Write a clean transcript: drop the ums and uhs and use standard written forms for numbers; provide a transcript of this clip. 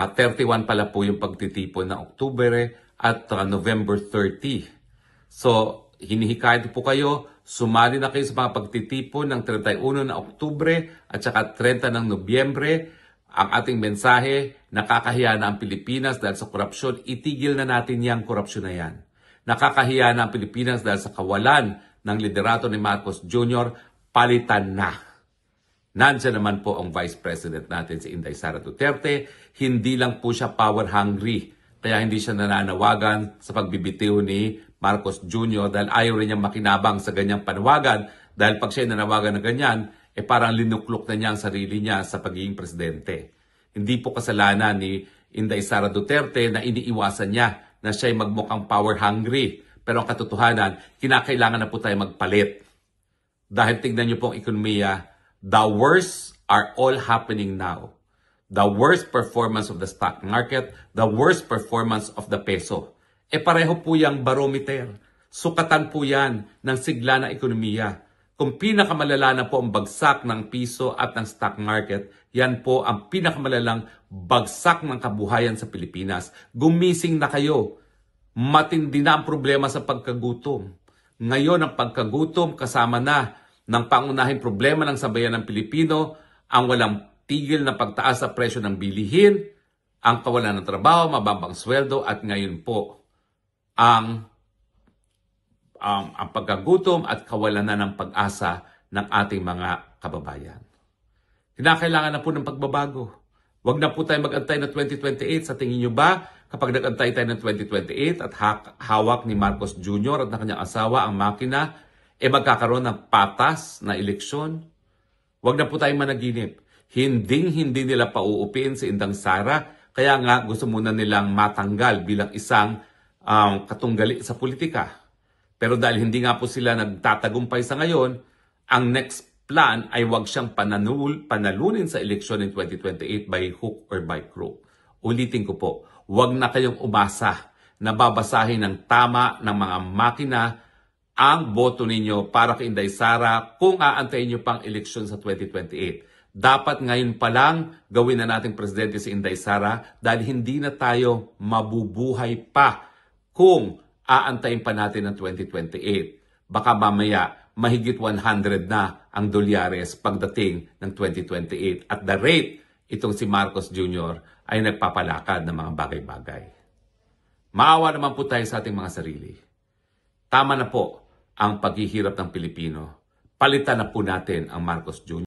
31 pala po yung pagtitipon ng Oktubre at November 30. So, hinihikayat po kayo, sumali na kayo sa mga pagtitipon ng 31 na Oktubre at saka 30 ng Nobyembre. Ang ating mensahe, nakakahiya na ang Pilipinas dahil sa korupsyon, itigil na natin yung korupsyon na yan. Nakakahiya na ang Pilipinas dahil sa kawalan ng liderato ni Marcos Jr., palitan na. Nandiyan naman po ang Vice President natin si Inday Sara Duterte. Hindi lang po siya power hungry, kaya hindi siya nananawagan sa pagbibitiw ni Marcos Jr. dahil ayaw rin niyang makinabang sa ganyang panawagan dahil pag siya nanawagan na ganyan, parang linuklok na niya ang sarili niya sa pagiging presidente. Hindi po kasalanan ni Inday Sara Duterte na iniiwasan niya na siya'y magmukhang power hungry. Pero ang katotohanan, kinakailangan na po tayo magpalit. Dahil tignan niyo pong ekonomiya, the worst are all happening now. The worst performance of the stock market, the worst performance of the peso. Pareho po yung barometer. Sukatan po yan ng sigla ng ekonomiya. Kung pinakamalala na po ang bagsak ng piso at ng stock market, yan po ang pinakamalalang bagsak ng kabuhayan sa Pilipinas. Gumising na kayo. Matindi na ang problema sa pagkagutom. Ngayon ang pagkagutom kasama na ng pangunahing problema ng sambayan ng Pilipino, ang walang tigil na pagtaas sa presyo ng bilihin, ang kawalan ng trabaho, mababang sweldo, at ngayon po ang pagkagutom at kawalan na ng pag-asa ng ating mga kababayan. Kinakailangan na po ng pagbabago. Huwag na po tayo mag-antay na 2028. Sa tingin nyo ba, kapag nag-antay tayo ng 2028 at hawak ni Marcos Jr. at ng kanyang asawa ang makina, magkakaroon ng patas na eleksyon? Huwag na po tayong managinip. Hindi nila pauupin si Inday Sara, kaya nga gusto muna nilang matanggal bilang isang katunggali sa politika. Pero dahil hindi nga po sila nagtatagumpay sa ngayon, ang next plan ay wag siyang panalunin sa eleksyon in 2028 by hook or by crook. Ulitin ko po, wag na kayong umasa na babasahin ng tama ng mga makina ang boto ninyo para kay Inday Sara kung aantayin nyo pang eleksyon sa 2028. Dapat ngayon pa lang gawin na nating presidente si Inday Sara dahil hindi na tayo mabubuhay pa kung aantayin pa natin ng 2028. Baka mamaya mahigit 100 na ang dolyares pagdating ng 2028. At the rate, itong si Marcos Jr. ay nagpapalakad ng mga bagay-bagay. Maawa naman po tayo sa ating mga sarili. Tama na po ang paghihirap ng Pilipino. Palitan na po natin ang Marcos Jr.